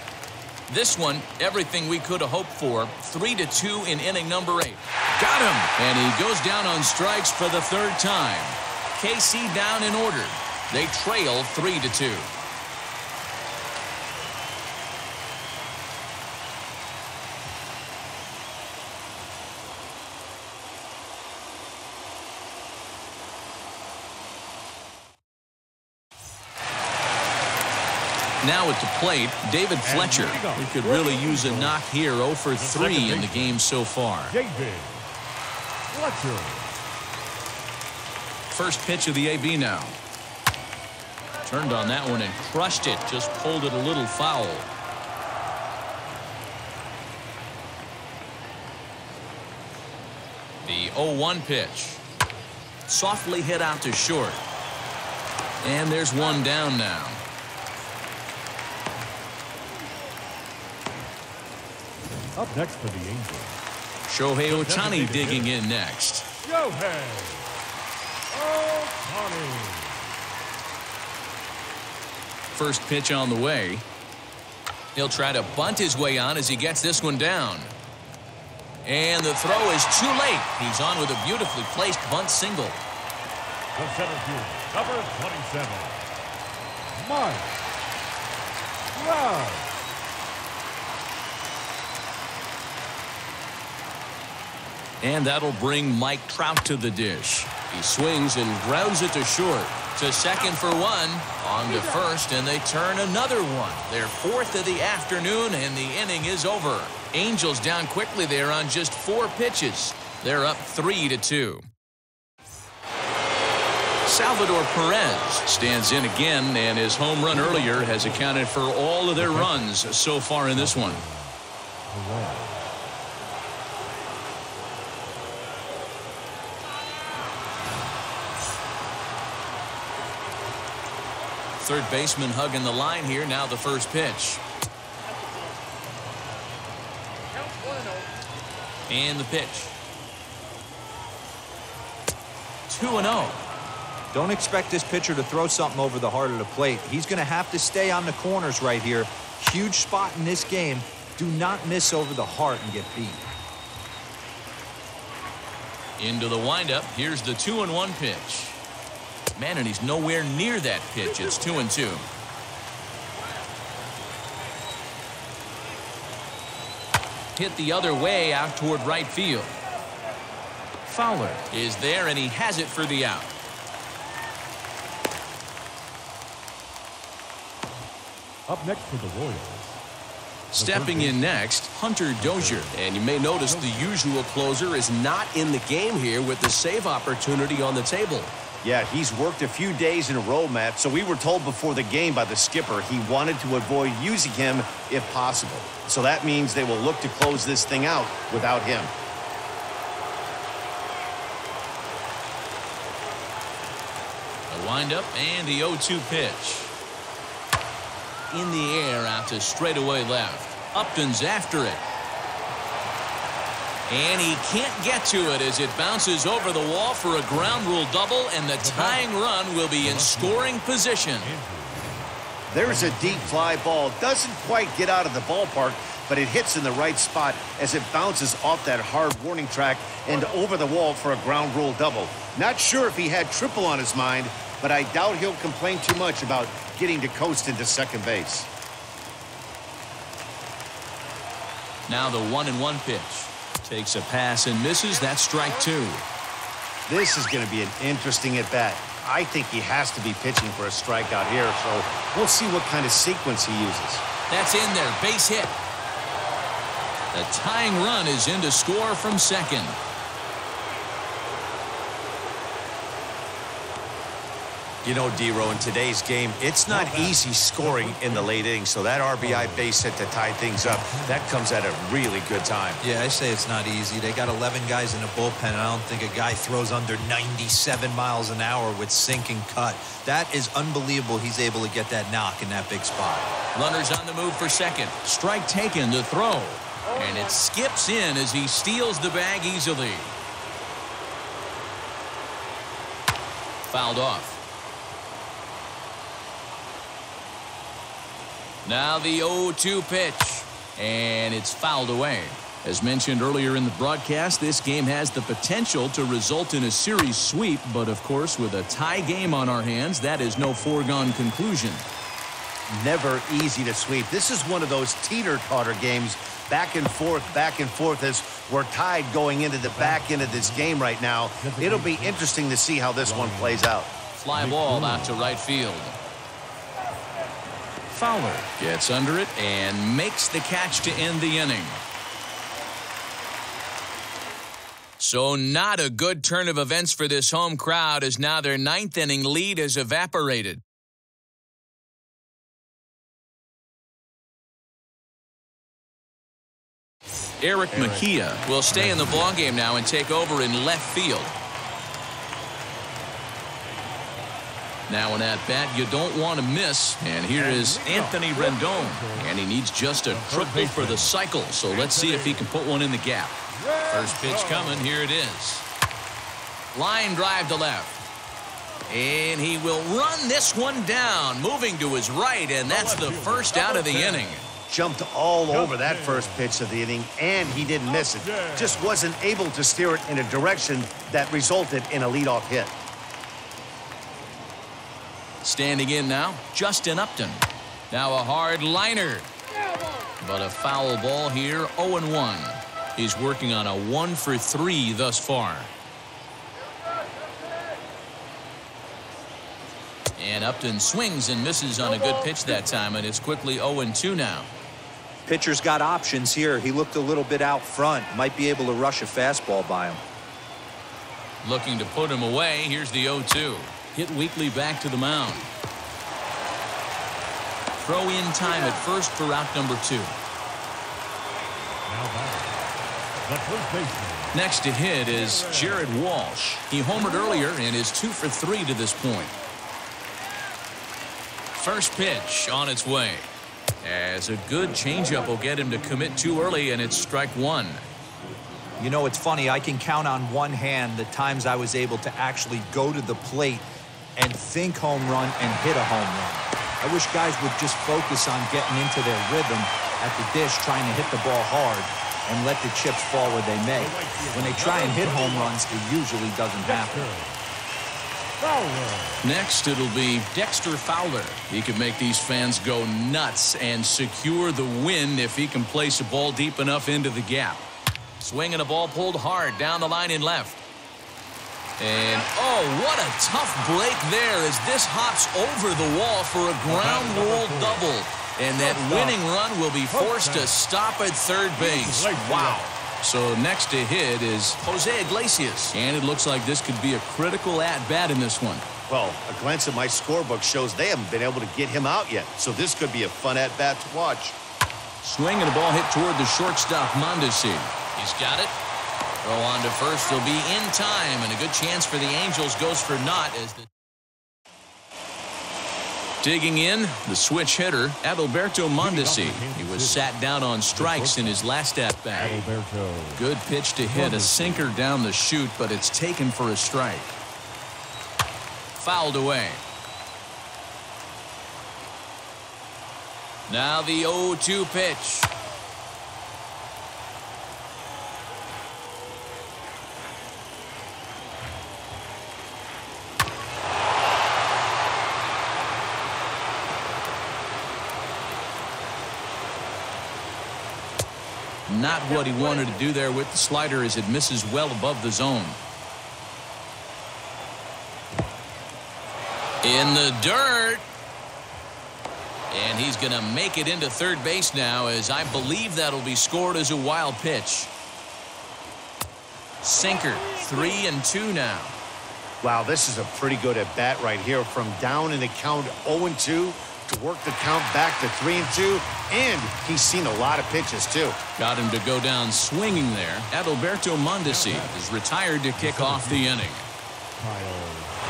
This one, everything we could have hoped for. 3-2 in inning number 8. Got him! And he goes down on strikes for the third time. KC down in order. They trail 3-2. Now at the plate, David Fletcher. He could really use a knock here. 0 for 3 in the game so far. David Fletcher. First pitch of the AB now. Turned on that one and crushed it. Just pulled it a little foul. The 0-1 pitch. Softly hit out to short. And there's one down now. Up next for the Angels, Shohei Ohtani digging in next. Shohei Ohtani. First pitch on the way. He'll try to bunt his way on as he gets this one down. And the throw is too late. He's on with a beautifully placed bunt single. The center field, number 27, Mike Trout. And that'll bring Mike Trout to the dish. He swings and grounds it to short. To second for one. On to first, and they turn another one. Their fourth of the afternoon, and the inning is over. Angels down quickly there on just 4 pitches. They're up 3-2. Salvador Perez stands in again, and his home run earlier has accounted for all of their runs so far in this one. Third baseman hugging the line here. Now the first pitch. And the pitch. 2-0. Don't expect this pitcher to throw something over the heart of the plate. He's going to have to stay on the corners right here. Huge spot in this game. Do not miss over the heart and get beat. Into the windup. Here's the 2-1 pitch. Man, and he's nowhere near that pitch. It's 2-2. Hit the other way out toward right field. Fowler is there, and he has it for the out. Up next for the Royals. Stepping in next, Hunter Dozier. And you may notice the usual closer is not in the game here with the save opportunity on the table. Yeah, he's worked a few days in a row, Matt, so we were told before the game by the skipper he wanted to avoid using him if possible. So that means they will look to close this thing out without him. The windup and the 0-2 pitch. In the air out to straightaway left. Upton's after it. And he can't get to it as it bounces over the wall for a ground rule double, and the tying run will be in scoring position. There's a deep fly ball. Doesn't quite get out of the ballpark, but it hits in the right spot as it bounces off that hard warning track and over the wall for a ground rule double. Not sure if he had triple on his mind, but I doubt he'll complain too much about getting to coast into second base. Now the 1-1 pitch. Takes a pass and misses. That's strike 2. This is going to be an interesting at-bat. I think he has to be pitching for a strikeout here, so we'll see what kind of sequence he uses. That's in there. Base hit. The tying run is in to score from second. You know, D-Row, in today's game, it's not easy scoring in the late innings, so that RBI base hit to tie things up, that comes at a really good time. Yeah, I say it's not easy. They got 11 guys in the bullpen, and I don't think a guy throws under 97 miles an hour with sink and cut. That is unbelievable he's able to get that knock in that big spot. Runners on the move for second. Strike taken to throw. And it skips in as he steals the bag easily. Fouled off. Now the 0-2 pitch, and it's fouled away. As mentioned earlier in the broadcast, this game has the potential to result in a series sweep, but of course, with a tie game on our hands, that is no foregone conclusion. Never easy to sweep. This is one of those teeter-totter games, back and forth as we're tied going into the back end of this game right now. It'll be interesting to see how this one plays out. Fly ball out to right field. Fowler gets under it and makes the catch to end the inning. So not a good turn of events for this home crowd, as now their 9th inning lead has evaporated. Eric Mejia will stay in the ballgame now and take over in left field. Now an at-bat you don't want to miss, and here is Anthony Rendon, and he needs just a triple for the cycle, so let's see if he can put one in the gap. First pitch coming, here it is. Line drive to left, and he will run this one down, moving to his right, and that's the first out of the inning. Jumped all over that first pitch of the inning, and he didn't miss it. Just wasn't able to steer it in a direction that resulted in a leadoff hit. Standing in now, Justin Upton. Now a hard liner. But a foul ball here, 0-1. He's working on a 1-for-3 thus far. And Upton swings and misses on a good pitch that time, and it's quickly 0-2 now. Pitcher's got options here. He looked a little bit out front. Might be able to rush a fastball by him. Looking to put him away. Here's the 0-2. Hit weakly back to the mound. Throw in time at first for out number 2. Now back, the first baseman. Next to hit is Jared Walsh. He homered earlier and is 2 for 3 to this point. First pitch on its way. As a good changeup will get him to commit too early, and it's strike 1. You know, it's funny. I can count on one hand the times I was able to actually go to the plate and think home run and hit a home run. I wish guys would just focus on getting into their rhythm at the dish, trying to hit the ball hard and let the chips fall where they may. When they try and hit home runs, it usually doesn't happen. Next, it'll be Dexter Fowler. He can make these fans go nuts and secure the win if he can place a ball deep enough into the gap. Swinging a ball pulled hard down the line in left. And, oh, what a tough break there as this hops over the wall for a ground rule double. And that winning run will be forced to stop at third base. Wow. So next to hit is Jose Iglesias. And it looks like this could be a critical at-bat in this one. Well, a glance at my scorebook shows they haven't been able to get him out yet. So this could be a fun at-bat to watch. Swing and a ball hit toward the shortstop, Mondesi. He's got it. Throw on to first. He'll be in time. And a good chance for the Angels goes for naught as the... Digging in, the switch hitter, Adalberto Mondesi. He was sat down on strikes in his last at-bat. Good pitch to hit, a sinker down the chute, but it's taken for a strike. Fouled away. Now the 0-2 pitch. Not what he wanted to do there with the slider as it misses well above the zone. In the dirt. And he's going to make it into third base now, as I believe that'll be scored as a wild pitch. Sinker, 3-2 now. Wow, this is a pretty good at-bat right here. From down in the count 0-2 to work the count back to 3-2, and he's seen a lot of pitches too. Got him to go down swinging there. Adalberto Mondesi is retired to kick off the inning.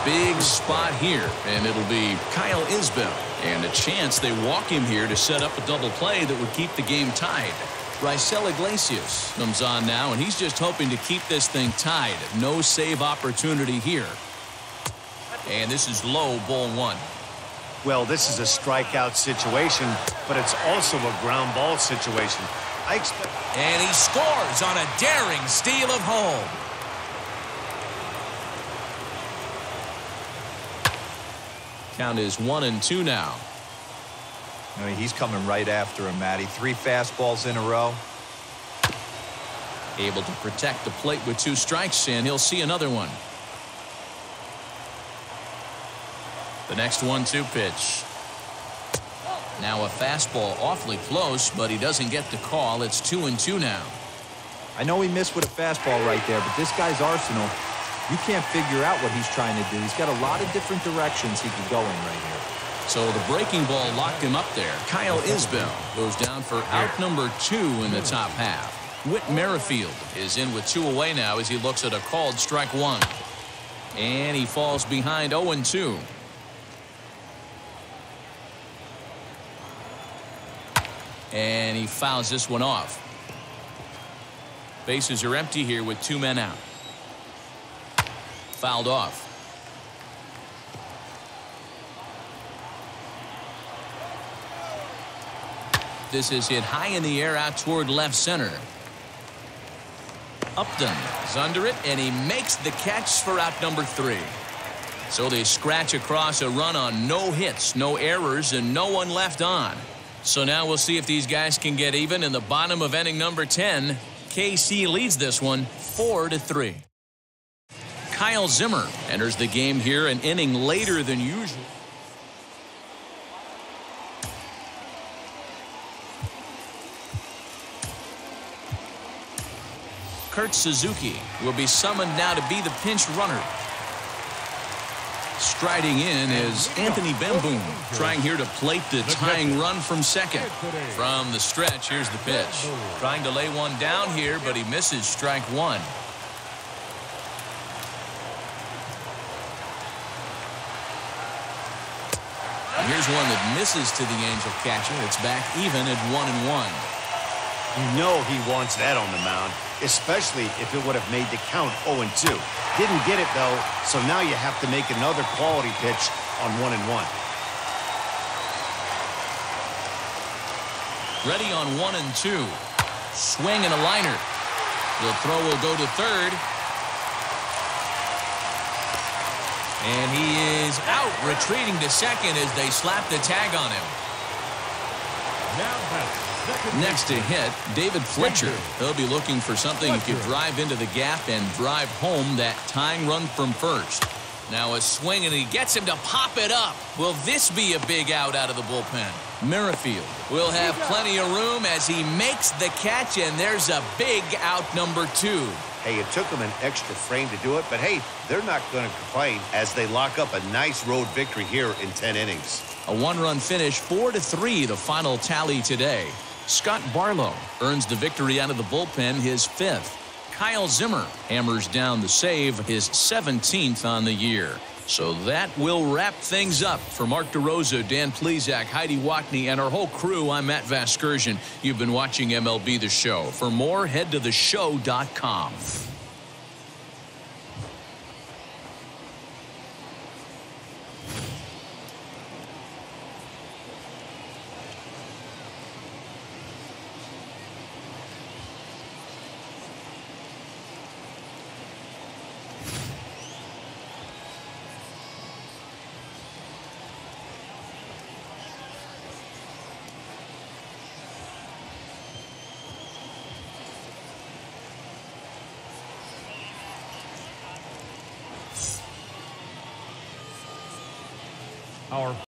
Big spot here, and it'll be Kyle Isbell. And a chance they walk him here to set up a double play that would keep the game tied. Raisel Iglesias comes on now, and he's just hoping to keep this thing tied. No save opportunity here. And this is low, ball 1. Well, this is a strikeout situation, but it's also a ground ball situation. And he scores on a daring steal of home. Count is 1-2 now. I mean, he's coming right after him, Matty. 3 fastballs in a row. Able to protect the plate with 2 strikes, and he'll see another one. The next 1-2 pitch. Now a fastball awfully close, but he doesn't get the call. It's 2-2 now. I know he missed with a fastball right there, but this guy's arsenal, you can't figure out what he's trying to do. He's got a lot of different directions he could go in right here. So the breaking ball locked him up there. Kyle Isbell goes down for out number 2 in the top half. Whit Merrifield is in with 2 away now as he looks at a called strike 1. And he falls behind 0-2. And he fouls this one off. Bases are empty here with 2 men out. Fouled off. This is hit high in the air out toward left center. Upton is under it, and he makes the catch for out number 3. So they scratch across a run on no hits, no errors, and no one left on. So now we'll see if these guys can get even in the bottom of inning number 10. KC leads this one 4-3. Kyle Zimmer enters the game here an inning later than usual. Kurt Suzuki will be summoned now to be the pinch runner. Striding in is Anthony Bemboom, trying here to plate the tying run from second. From the stretch, here's the pitch. Trying to lay one down here, but he misses strike one. And here's one that misses to the Angel catcher. It's back even at 1-1. You know he wants that on the mound, especially if it would have made the count 0-2. Didn't get it, though, so now you have to make another quality pitch on 1-1. Ready on 1-2. Swing and a liner. The throw will go to third. And he is out, retreating to second as they slap the tag on him. Next to hit, David Fletcher. They'll be looking for something he could drive into the gap and drive home that tying run from first. Now a swing, and he gets him to pop it up. Will this be a big out of the bullpen? Merrifield will have plenty of room as he makes the catch, and there's a big out number 2. Hey, it took them an extra frame to do it, but hey, they're not going to complain as they lock up a nice road victory here in 10 innings. A one-run finish, 4-3, the final tally today. Scott Barlow earns the victory out of the bullpen, his 5th. Kyle Zimmer hammers down the save, his 17th on the year. So that will wrap things up. For Mark DeRosa, Dan Plesac, Heidi Watney, and our whole crew, I'm Matt Vasgersian. You've been watching MLB The Show. For more, head to theshow.com. Our